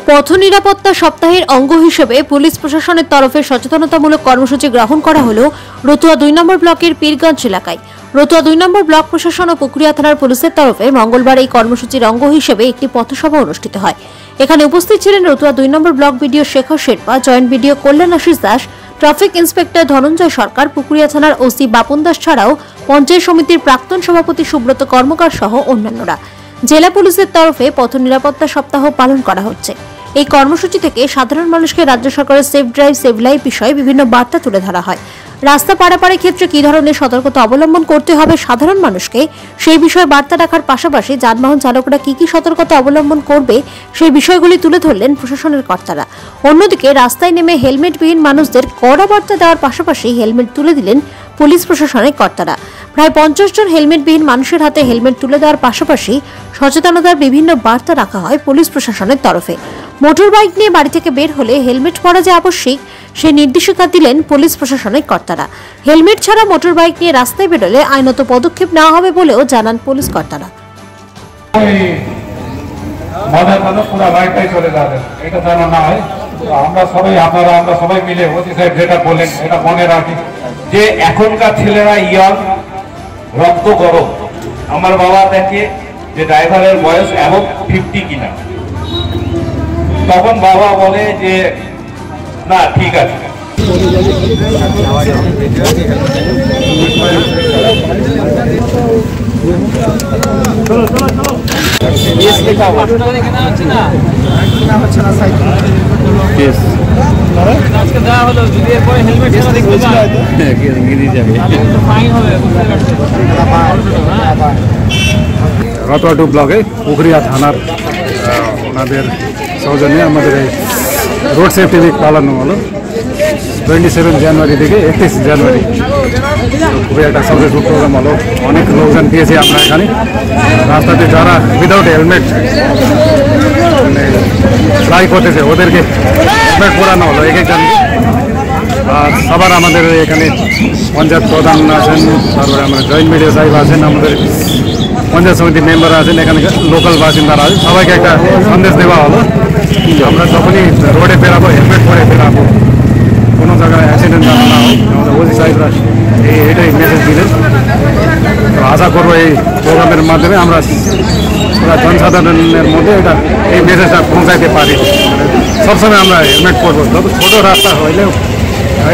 পথ নিরাপত্তা সপ্তাহের অঙ্গ হিসেবে পুলিশ প্রশাসনের তরফে সচেতনতামূলক কর্মসূচি গ্রহণ করা হলো রতুয়া 2 নম্বর ব্লকের পীরগঞ্জ এলাকায়। রতুয়া 2 নম্বর ব্লক প্রশাসন ও পুকুরিয়া থানার পুলিশের তরফে মঙ্গলবার এই কর্মসূচির অঙ্গ হিসেবে একটি পথসভা অনুষ্ঠিত হয়। এখানে উপস্থিত ছিলেন রতুয়া 2 নম্বর block BDO Shekhar Sherpa, joint BDO Kalyan Ashis Das, traffic inspector Dhananjay Sarkar, Pukuria থানার ওসি বাপন দাস ছাড়াও পঞ্চায়েত সমিতির প্রাক্তন সভাপতি সুব্রত কর্মকার সহ অন্যান্যরা। জেলা পুলিশের তরফে পথ নিরাপত্তা সপ্তাহ পালন করা হচ্ছে। এই কর্মসূচি থেকে সাধারণ মানুষকে রাজ্য সরকারের সেফ ড্রাইভ সেভ লাইফ বিষয়ে বিভিন্ন বার্তা তুলে ধরা হয়। রাস্তা পারাপারের ক্ষেত্রে কি ধরনের সতর্কতা অবলম্বন করতে হবে সাধারণ মানুষকে সেই বিষয়ে বার্তা রাখার পাশাপাশি যানবাহন চালকরা কি কি সতর্কতা অবলম্বন করবে সেই বিষয়গুলি তুলে ধরলেন প্রশাসনের কর্তারা। অন্যদিকে রাস্তায় নেমে হেলমেটবিহীন মানুষদের কড়া বার্তা দেওয়ার পাশাপাশি হেলমেট তুলে দিলেন পুলিশ প্রশাসনের কর্তারা। প্রায় 50 জন হেলমেটবিহীন মানুষের হাতে হেলমেট তুলে দেওয়ার পাশাপাশি সচেতনতার বিভিন্ন বার্তা রাখা হয় পুলিশ প্রশাসনের তরফে। মোটর বাইক নিয়ে বাড়ি থেকে বের হলে হেলমেট পরা যে আবশ্যিক সেই নির্দেশিকা দিলেন পুলিশ প্রশাসনের কর্তারা। হেলমেট ছাড়া মোটর বাইক নিয়ে রাস্তায় বেরোলে আইনত পদক্ষেপ নেওয়া হবে বলেও জানান পুলিশ কর্তারা। আমরা সবাই মিলে ওসি সাহেব যেটা বলেন এটা মনে রাখি যে এখনকার ছেলেরা ইয়াং, রক্ত গরম। আমার বাবা দেখে যে ড্রাইভারের বয়স এবং 50 কিনা, তখন বাবা বলে যে না ঠিক আছে। রতুয়া 2 ব্লকে পুকুরিয়া থানার ওনাদের সৌজন্যে আমাদের এই রোড সেফটি উইক পালন হলো 27 জানুয়ারি থেকে 31 জানুয়ারি। খুবই একটা সাকসেসফুল প্রোগ্রাম হলো। অনেক লোকজন পেয়েছি আমরা এখানে। রাস্তাতে যারা উইদাউট হেলমেট মানে ফ্লাই করতেছে ওদেরকে হেলমেট পরানো হলো এক একজনকে। আর সবার আমাদের এখানে পঞ্চায়েত প্রধান আছেন, তারপরে আমরা জয়েন্ট মিডিয়া সাহেব আছেন, আমাদের পঞ্চায়েত সমিতির মেম্বার আছেন, এখানে লোকাল বাসিন্দারা আছেন। সবাইকে একটা সন্দেশ দেওয়া হলো আমরা যখনই রোডে বেরাবো হেলমেট পরে বেরাবো, কোনো জায়গায় অ্যাক্সিডেন্ট যেন না হয়। আমাদের ওসি সাহেবরা এটাই মেসেজ দিলেন। তো আশা করবো এই প্রোগ্রামের মাধ্যমে আমরা জনসাধারণের মধ্যে এটা এই মেসেজটা পৌঁছাইতে পারি। সবসময় আমরা হেলমেট পরবো, যত ছোটো রাস্তা হইলেও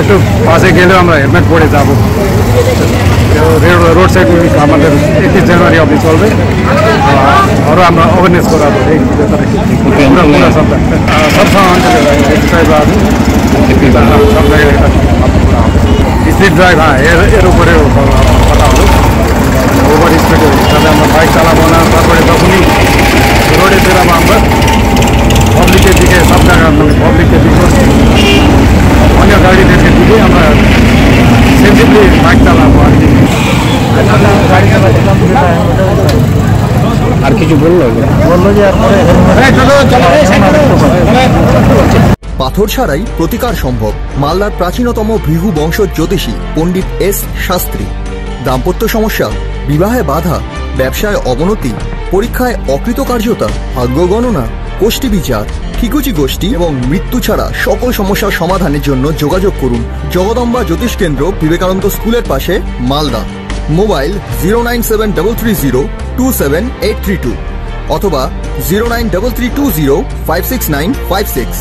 একটু পাশে গেলেও আমরা হেলমেট পরে যাবো। রোড সাইড আমাদের 31 জানুয়ারি অবধি চলবে। আরও আমরা অ্যাওয়ারনেস করাবো এই ব্যাপারে। সবসময় অঞ্চলে সাহেব আছে সব জায়গায় স্পিড ড্রাইভ, হ্যাঁ এর উপরেও কথা হলো। ওভার স্পিডে তাহলে আমরা বাইক চালাবো না। তারপরে যখনই রোডে বেরাবো আমরা পাবলিকের দিকে, সব জায়গায় পাবলিকের দিকে অন্য গাড়িদেরকে দিকে আমরা সেন্সিভলি বাইক চালাবো আর কি। আর কিছু বললো যে পাথর ছাড়াই প্রতিকার সম্ভব। মালদার প্রাচীনতম ভৃগু বংশ জ্যোতিষী পণ্ডিত এস শাস্ত্রী। দাম্পত্য সমস্যা, বিবাহে বাধা, ব্যবসায় অবনতি, পরীক্ষায় অকৃতকার্যতা, ভাগ্য গণনা, গোষ্ঠী বিচার, ঠিকুচি গোষ্ঠী এবং মৃত্যু ছাড়া সকল সমস্যার সমাধানের জন্য যোগাযোগ করুন জগদম্বা জ্যোতিষ কেন্দ্র, বিবেকানন্দ স্কুলের পাশে, মালদা। মোবাইল 09733027832 অথবা 09332056956।